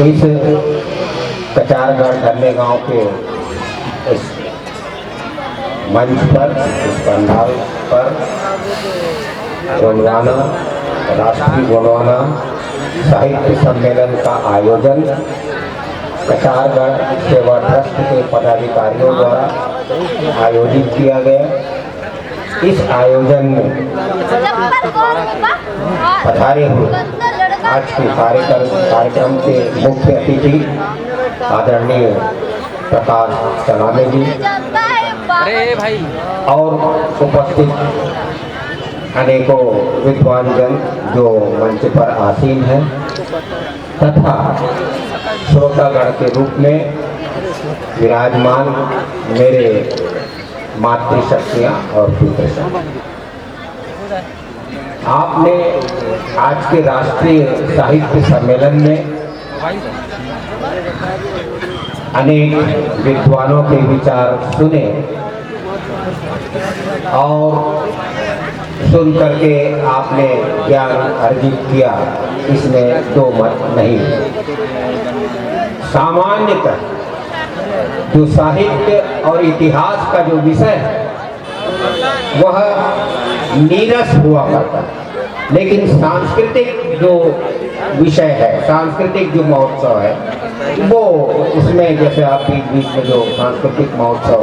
इस कचारगढ़ धरने गांव के इस मंच पर, इस पंडाल पर गोंडवाना राष्ट्रीय गोंडवाना साहित्य सम्मेलन का आयोजन कचारगढ़ सेवा ट्रस्ट के पदाधिकारियों द्वारा आयोजित किया गया। इस आयोजन में पधारे हुए आज के कार्यक्रम के मुख्य अतिथि आदरणीय प्रकाश चलाने जी और उपस्थित अनेकों विद्वान जन जो मंच पर आसीन हैं तथा श्रोतागण के रूप में विराजमान मेरे मातृशक्तियाँ और पितृशक्तियाँ। आपने आज के राष्ट्रीय साहित्य सम्मेलन में अनेक विद्वानों के विचार सुने और सुन करके आपने ज्ञान अर्जित किया, इसमें दो मत नहीं। सामान्यतः जो साहित्य और इतिहास का जो विषय है वह नीरस हुआ करता है, लेकिन सांस्कृतिक जो विषय है, सांस्कृतिक जो महोत्सव है वो उसमें जैसे आप बीच में जो सांस्कृतिक महोत्सव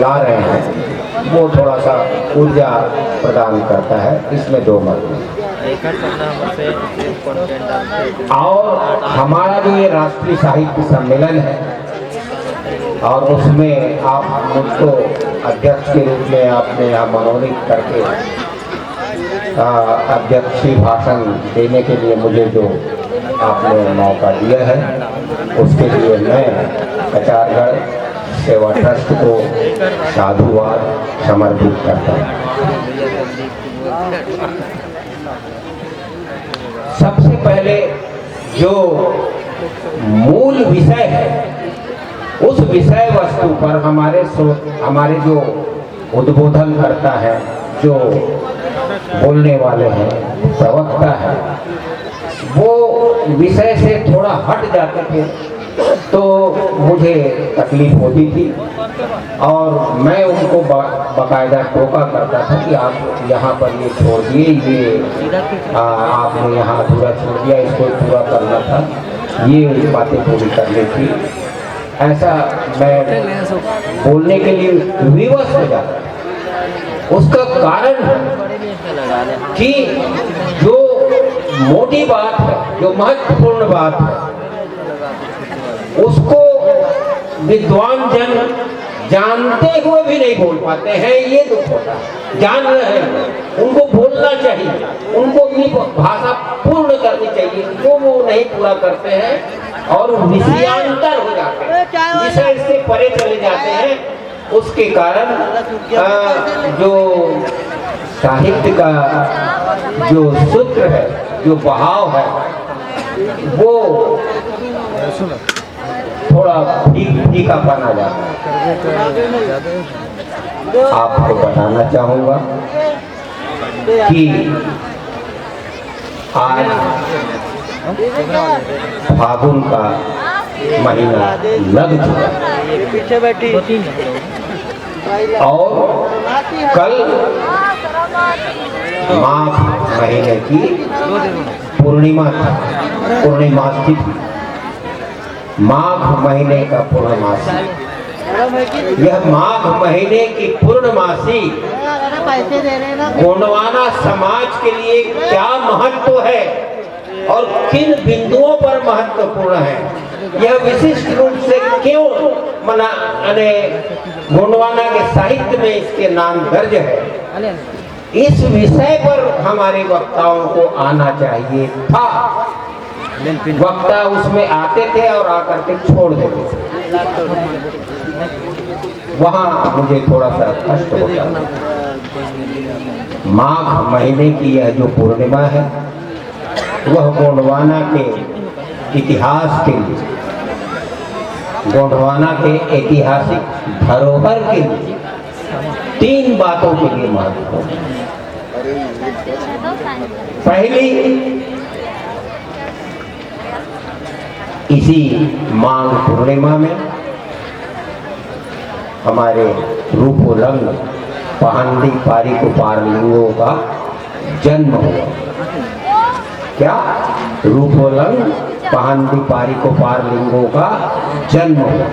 ला रहे हैं वो थोड़ा सा ऊर्जा प्रदान करता है, इसमें दो मत नहीं। और हमारा जो ये राष्ट्रीय साहित्य सम्मेलन है और उसमें आप मुझको अध्यक्ष के रूप में आपने यहाँ मनोनीत करके अध्यक्षीय भाषण देने के लिए मुझे जो आपने मौका दिया है उसके लिए मैं कचारगढ़ सेवा ट्रस्ट को साधुवाद समर्पित करता हूँ। सबसे पहले जो मूल विषय है उस विषय वस्तु पर हमारे जो उद्बोधन करता है, जो बोलने वाले हैं, प्रवक्ता है, वो विषय से थोड़ा हट जाते थे तो मुझे तकलीफ होती थी और मैं उनको बाकायदा टोका करता था कि आप यहाँ पर ये छोड़ दिए, ये आपने यहाँ अधूरा छोड़ दिया, इसको पूरा करना था, ये बातें पूरी करनी थी। ऐसा मैं बोलने के लिए विवश हो जाता। उसका कारण कि जो मोटी बात है, जो महत्वपूर्ण बात है, उसको विद्वान जन जानते हुए भी नहीं बोल पाते हैं, ये दुख होता है। जान रहे हैं, उनको बोलना चाहिए, उनको अपनी भाषा पूर्ण करनी चाहिए, जो वो नहीं पूरा करते हैं और विषयांतर हो जाते हैं, विषय से परे चले जाते हैं। उसके कारण जो साहित्य का जो सूत्र है, जो बहाव है, वो थोड़ा फीका बना जाता है। आपको बताना चाहूँगा कि आज फागुन का महीना लग चुका और कल माघ महीने की पूर्णिमा थी। माघ महीने का पूर्णमासी, यह माघ महीने की पूर्णमासी गोंडवाना समाज के लिए क्या महत्व है और किन बिंदुओं पर महत्वपूर्ण है, यह विशिष्ट रूप से क्यों गोंडवाना के साहित्य में इसके नाम दर्ज है, इस विषय पर हमारे वक्ताओं को आना चाहिए था। वक्ता उसमें आते थे और आकर के छोड़ देते थे, वहाँ मुझे थोड़ा सा कष्ट होता है। माघ महीने की यह जो पूर्णिमा है वह गोंडवाना के इतिहास के लिए, गोंडवाना के ऐतिहासिक धरोहर के लिए तीन बातों के लिए महत्वपूर्ण है। पहली, इसी माघ पूर्णिमा में हमारे रूपोलंग पहांदी पारिक पारलिंगों का जन्म हुआ। क्या? रूपोलंग पहांदी पारिक पारलिंगों का जन्म हुआ।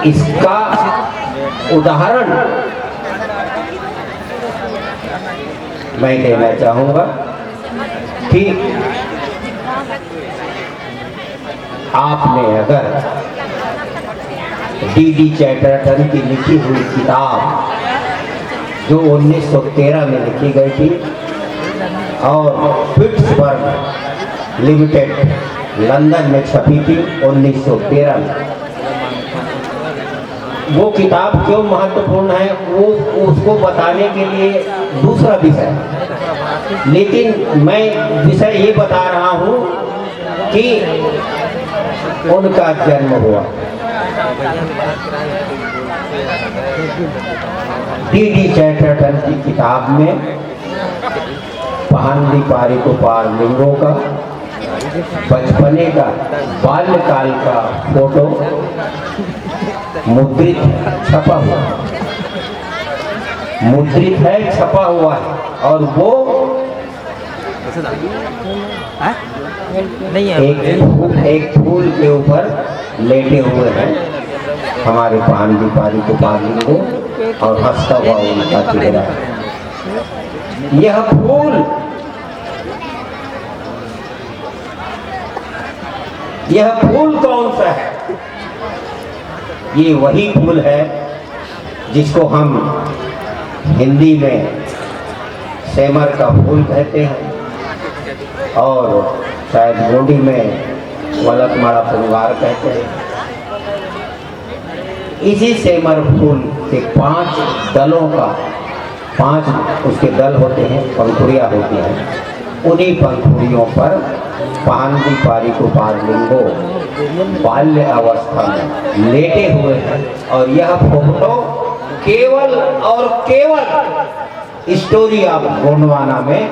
इसका उदाहरण मैं देना चाहूंगा कि आपने अगर डी चैटरटन की लिखी हुई किताब जो 1913 में लिखी गई थी और पिट्सबर्ग लिमिटेड लंदन में छपी थी 1913 में, वो किताब क्यों महत्वपूर्ण है वो उसको बताने के लिए दूसरा विषय, लेकिन मैं विषय ये बता रहा हूँ कि उनका जन्म हुआ। डी चैटरटन की किताब में पहांदी पारिक पारलिंगों का बचपने का बाल्यकाल का फोटो मुद्रित छपा हुआ, मुद्रित है, छपा हुआ है और वो एक फूल के ऊपर लेटे हुए हैं हमारे पहांदी पारिक पारलिंगों और हंसता हुआ उनका चेहरा है। यह फूल कौन सा है? ये वही फूल है जिसको हम हिंदी में सेमर का फूल कहते हैं और शायद गोंडी में वलकमाड़ा परिवार कहते हैं। इसी सेमर फूल के 5 दलों का 5 उसके दल होते हैं, पंखुड़ियाँ होती हैं। उन्हीं पंखुड़ियों पर पहांदी पारिक पारलिंगों बाल्य अवस्था में लेटे हुए हैं और यह फोटो केवल और केवल स्टोरी ऑफ गोंडवाना में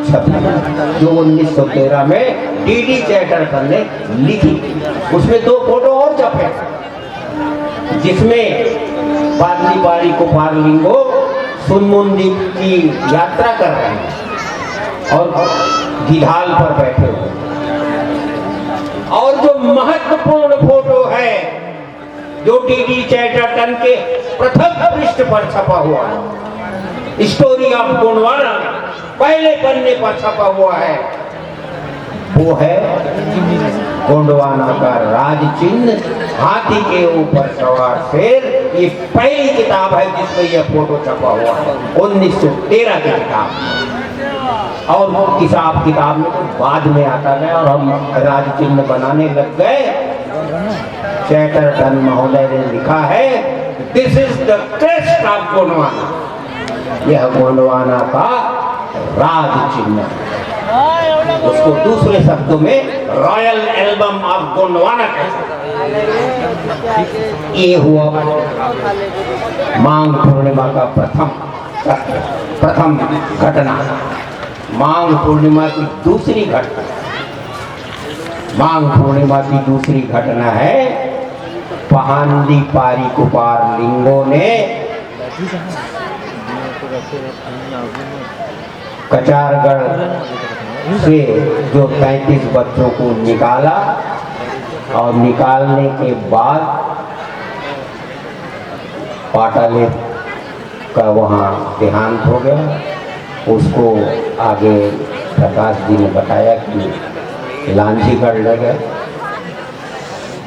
छपी जो 1913 में डी चैटरटन ने लिखी। उसमें 2 फोटो और छपे जिसमें पहांदी पारिक पारलिंगों सुनमुन की यात्रा कर रहे हैं और गिधाल पर बैठे हुए। और जो महत्वपूर्ण फोटो है जो डी चैटरटन के प्रथम पृष्ठ पर छपा हुआ है, स्टोरी ऑफ गोंडवाना पहले पन्ने पर छपा हुआ है, वो है गोंडवाना का राज चिन्ह, हाथी के ऊपर सवार शेर। ये पहली किताब है जिसमें यह फोटो छपा हुआ है, 1913 की किताब। और वो किताब में तो बाद में आता गया और हम राज चिन्ह बनाने लग गए। चैटरटन महोदय ने लिखा है, this is the crest of Gondwana, यह गोंडवाना का राज चिन्ह है। उसको दूसरे शब्दों में रॉयल एल्बम ऑफ गोंडवाना कहते हैं। ये हुआ माघ पूर्णिमा का प्रथम घटना। माघ पूर्णिमा की दूसरी घटना, माघ पूर्णिमा की दूसरी घटना है पहांदी पारिक पारलिंगों ने कचारगढ़ से जो 33 बच्चों को निकाला और निकालने के बाद पाटाले का वहाँ देहांत हो गया। उसको आगे प्रकाश जी ने बताया कि लांजीगढ़ ले गए,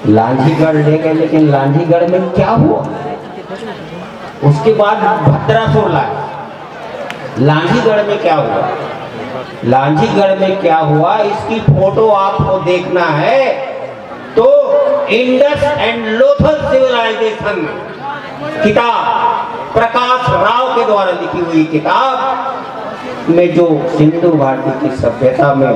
लांजीगढ़ ले गए, लेकिन लांजीगढ़ में क्या हुआ? उसके बाद भद्रासुर लाए। लांजीगढ़ में क्या हुआ? लांजीगढ़ में क्या हुआ इसकी फोटो आपको देखना है तो इंडस एंड लोथल सिविलाइजेशन किताब प्रकाश राव के द्वारा लिखी हुई किताब में जो सिंधु घाटी की सभ्यता में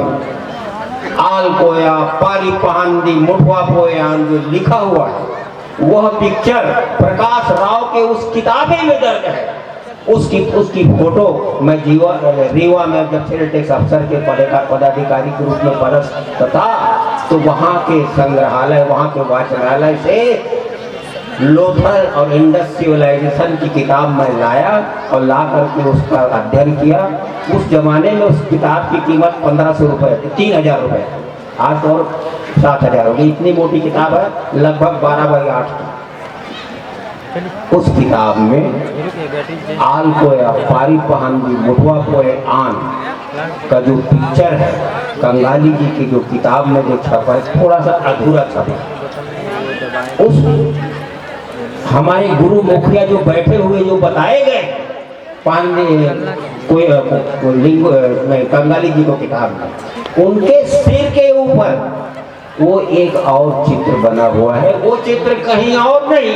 आलकोया पारी पहांदी मुठवा पोयान जो लिखा हुआ है वह पिक्चर प्रकाश राव के उस किताबे में दर्ज है। उसकी फोटो मैं रीवा में जब सेल टैक्स अफसर के पदाधिकारी के रूप में पदस्थ था तो वहाँ के संग्रहालय, वहाँ के वाचनालय से लोथल और इंडस सिविलाइजेशन की किताब मैं लाया और ला करके उसका अध्ययन किया। उस जमाने में उस किताब की कीमत 1500 रुपये, 3000 रुपये, आज और 7000 हो गई। इतनी मोटी किताब है, लगभग 12x8 की। उस किताब में आल कोया पारी पहांदी मुठवा पोए आन का जो पिक्चर है, कंगाली जी की जो किताब में जो छपा है, थोड़ा सा अधूरा छपा। उस हमारे गुरु मुखिया जो बैठे हुए जो बताए गए पांडे कोई लिंग कंगाली जी को किताब में, उनके सिर के ऊपर वो एक और चित्र बना हुआ है। वो चित्र कहीं और नहीं,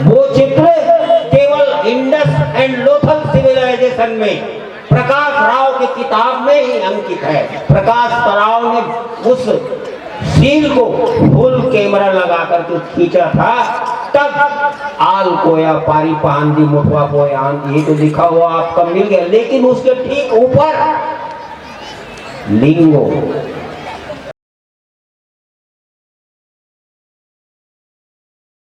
वो चित्र केवल इंडस एंड लोथल सिविलाइजेशन में प्रकाश राव की किताब में ही अंकित है। प्रकाश राव ने उस सील को फुल कैमरा लगा करके खींचा था, तब आल कोया पारी पांदी मुठवा पोयान ये तो लिखा हुआ आपका मिल गया। लेकिन उसके ठीक ऊपर लिंगो